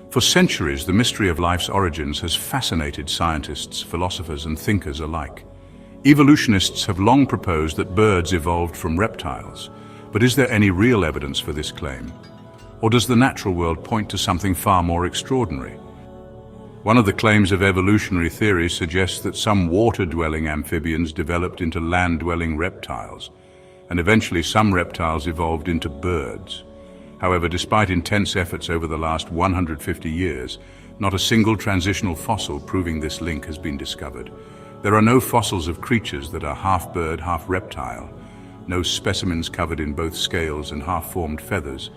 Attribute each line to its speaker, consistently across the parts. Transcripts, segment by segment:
Speaker 1: For centuries, the mystery of life's origins has fascinated scientists, philosophers, and thinkers alike. Evolutionists have long proposed that birds evolved from reptiles, but is there any real evidence for this claim? Or does the natural world point to something far more extraordinary? One of the claims of evolutionary theory suggests that some water-dwelling amphibians developed into land-dwelling reptiles, and eventually some reptiles evolved into birds. However, despite intense efforts over the last 150 years, not a single transitional fossil proving this link has been discovered. There are no fossils of creatures that are half bird, half reptile, no specimens covered in both scales and half-formed feathers,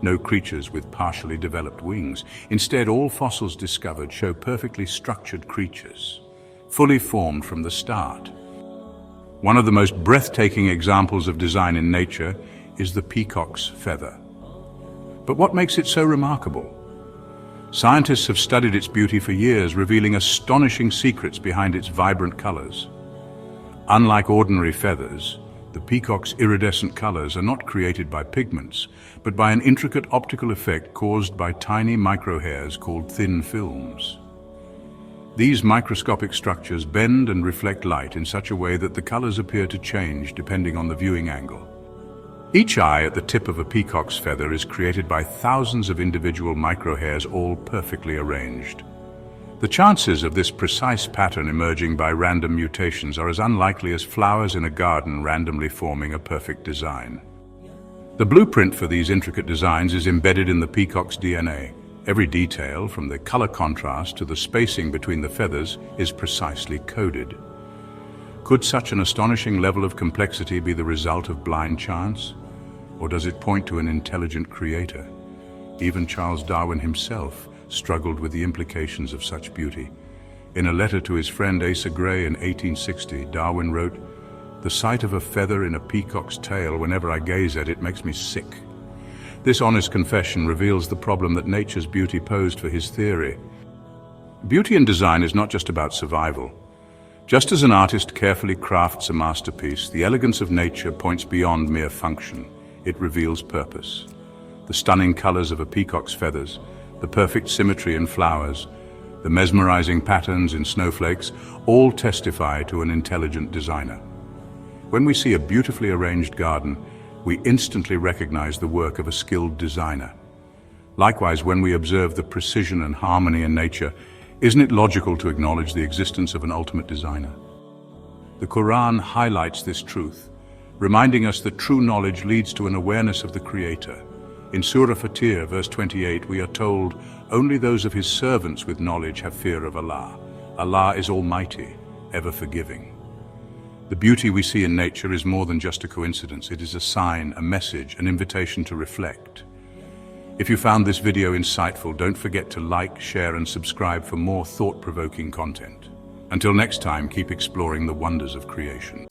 Speaker 1: no creatures with partially developed wings. Instead, all fossils discovered show perfectly structured creatures, fully formed from the start. One of the most breathtaking examples of design in nature is the peacock's feather. But what makes it so remarkable? Scientists have studied its beauty for years, revealing astonishing secrets behind its vibrant colors. Unlike ordinary feathers, the peacock's iridescent colors are not created by pigments, but by an intricate optical effect caused by tiny microhairs called thin films. These microscopic structures bend and reflect light in such a way that the colors appear to change depending on the viewing angle. Each eye at the tip of a peacock's feather is created by thousands of individual microhairs, all perfectly arranged. The chances of this precise pattern emerging by random mutations are as unlikely as flowers in a garden randomly forming a perfect design. The blueprint for these intricate designs is embedded in the peacock's DNA. Every detail, from the color contrast to the spacing between the feathers, is precisely coded. Could such an astonishing level of complexity be the result of blind chance? Or does it point to an intelligent creator? Even Charles Darwin himself struggled with the implications of such beauty. In a letter to his friend Asa Gray in 1860, Darwin wrote, "The sight of a feather in a peacock's tail whenever I gaze at it makes me sick." This honest confession reveals the problem that nature's beauty posed for his theory. Beauty in design is not just about survival. Just as an artist carefully crafts a masterpiece, the elegance of nature points beyond mere function. It reveals purpose. The stunning colors of a peacock's feathers, the perfect symmetry in flowers, the mesmerizing patterns in snowflakes, all testify to an intelligent designer. When we see a beautifully arranged garden, we instantly recognize the work of a skilled designer. Likewise, when we observe the precision and harmony in nature, isn't it logical to acknowledge the existence of an ultimate designer? The Quran highlights this truth, reminding us that true knowledge leads to an awareness of the Creator. In Surah Fatir, verse 28, we are told, "Only those of His servants with knowledge have fear of Allah. Allah is Almighty, ever forgiving." The beauty we see in nature is more than just a coincidence. It is a sign, a message, an invitation to reflect. If you found this video insightful, don't forget to like, share, and subscribe for more thought-provoking content. Until next time, keep exploring the wonders of creation.